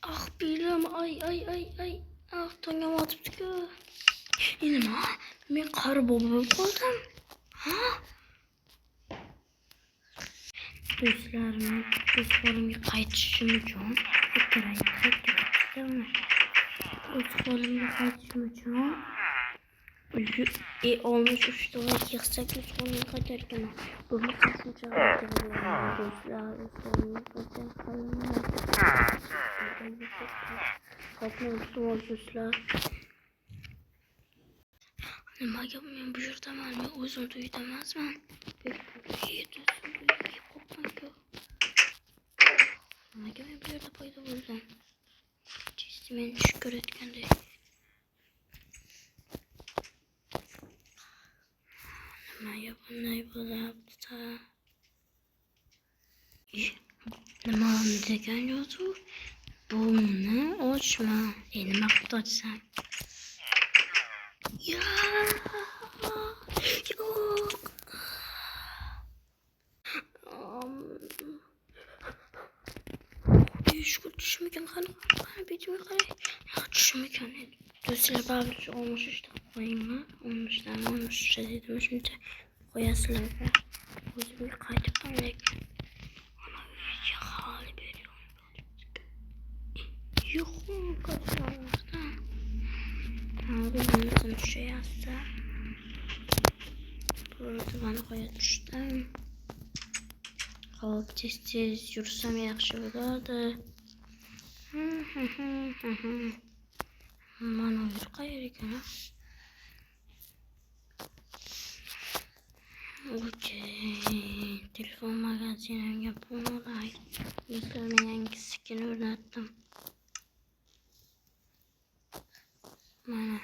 Ah bilim ay. Ah tongam otibdi-ku. Nima? Men qari bo'lib qoldim. Ha? O'z holimga qaytishim uchun olmuş 3 dolar yıksak öz holimga qaytarkan. Bu qo'shimcha do'stlar, o'z holimga qaytarkan. Do'stlar. Nimaga men bu yerdaman? Men o'zim to'yda emasman. Nimaga men bu yerda paydo bo'ldim? Chisi meni tush ko'rayotgandek. Nimaga bunday bo'lyapti? Nima degan yozuv? Buni ochma. Nima qilib ochsam? Yo'q. Şu düşmüken kan bitimi kan düşmüken do'stlar barcha olmuş işte qo'yinglar olmuş dedim şimdi qo'yasizlar o'zimga qaytib qolmayman ana uyga hali beriyorum yo'q qachonda abi bundan şey yazsa burada bana qo'ya tushdim hop tez yursam yaxshi bo'lardi. Mana bir qayerga? Okey. Telefon magazinimga bo'lay. Do'stlar yangisini o'rnatdim. Mana.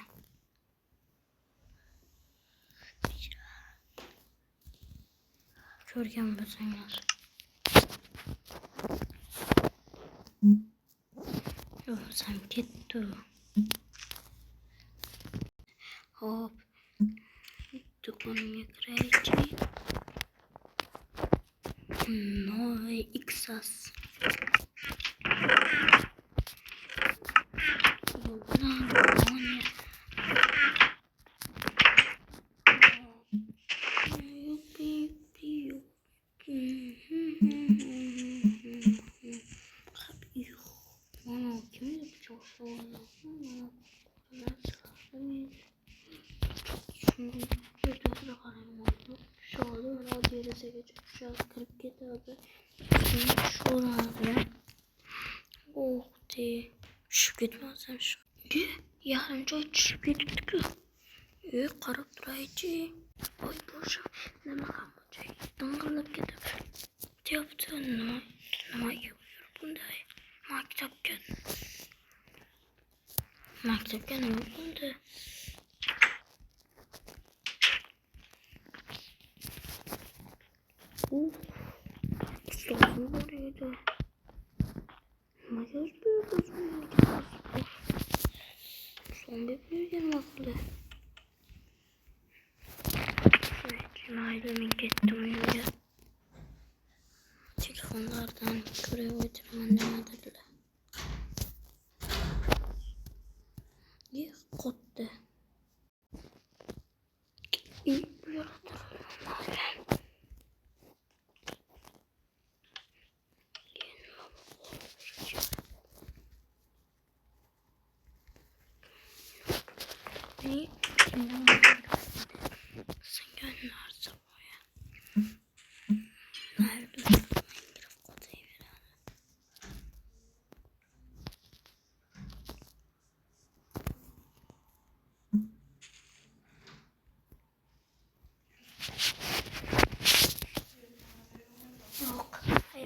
Ko'rgan bo'lsangiz. Sen ketdi. Hop. Do'konga kiraychi. Noy Xas. Kırıp getirdi. Şurada. Oh de. Düşüp gitmezsem şu. Yarın joy düşüp gittik. Qarab turaychi. Oy boşa. Nima qilmoqchi? Ding'illab ketib. Deyapti. Nimaga yur bunday? Maktabga nima bo'ldi? Ustozim bor edi. Nimaga son deb bergan maqoli. Mayli men ketdim uyga. Telefonlardan ko'rib o'tiraman demadilar. Qotdi. Bu yoqda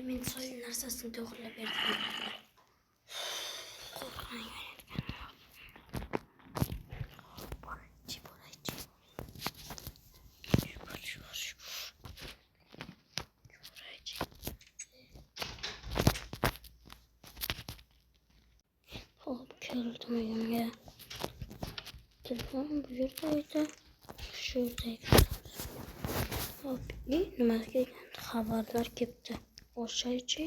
men so'yil narsasini to'g'rilab berdim. Hop keldim uyimga. Telefonum bu yerdaydi. Şuradaydı. Hop nimaga xabarlar kelibdi. O'shachi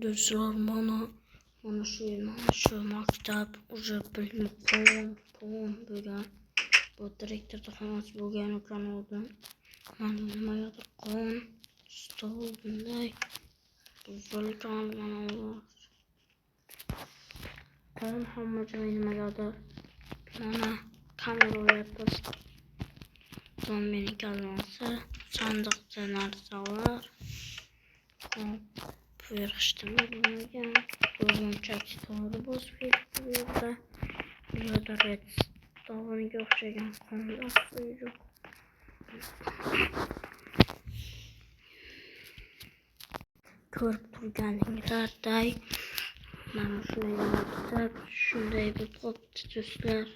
do'stlar, mana shu maktab уже bilmagan bo'lgan. Bu direktorda xonasi bo'lgan ekan oldin. Mana nimadir qon stol bunday buzilgan mana qon hamma joyi nimagadir. Mana kamera o'yapmiz. Bu meni kalonsa sandiqda narsalar. Bu yig'ishtirma bo'lmagan. O'rmonchak stoli bosib ketdi bu yerda. Bu yerda red stoliga o'xshagan qonlar yo'q. Ko'rib turganinglarday mana shunday maktab shunday bo'lib qolibdi do'stlar.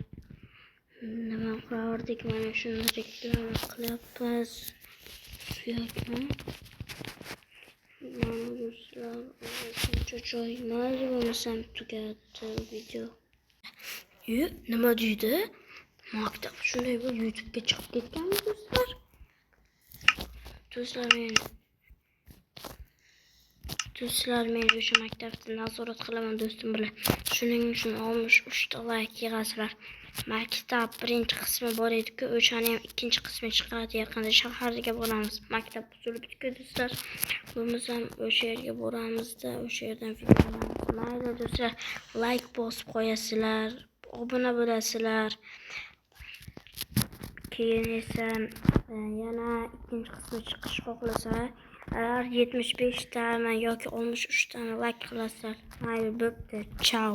Nima qilardik, mana shuni reklama qilyapmiz. Suyakmi? Mana do'stlar, shuncha joy emas, bo'lmasam tugadi video. Nima deydi? Maktab shunday bo'lib YouTube'ga chiqib ketganmi do'stlar? Do'stlar, men o'sha maktabda nazorat qilaman do'stim bilan. Shuning uchun 63 ta like yig'asizlar. Maktab birinchi qismi bor edi-ku, o'shani ham ikkinchi qismi chiqadi yaqinda. Shaharga boramiz. Maktab buzilibdi-ku do'stlar. Bo'lmasam o'sha yerga boramizda, o'sha yerdan video olamiz. Mayli do'stlar, like bosib qo'yasizlar, obuna bo'lasizlar. Keyin esa yana ikkinchi qismi chiqish xohlasa, agar 75 tami yoki 63 tani like qilasizlar, mayli bo'pti. Ciao.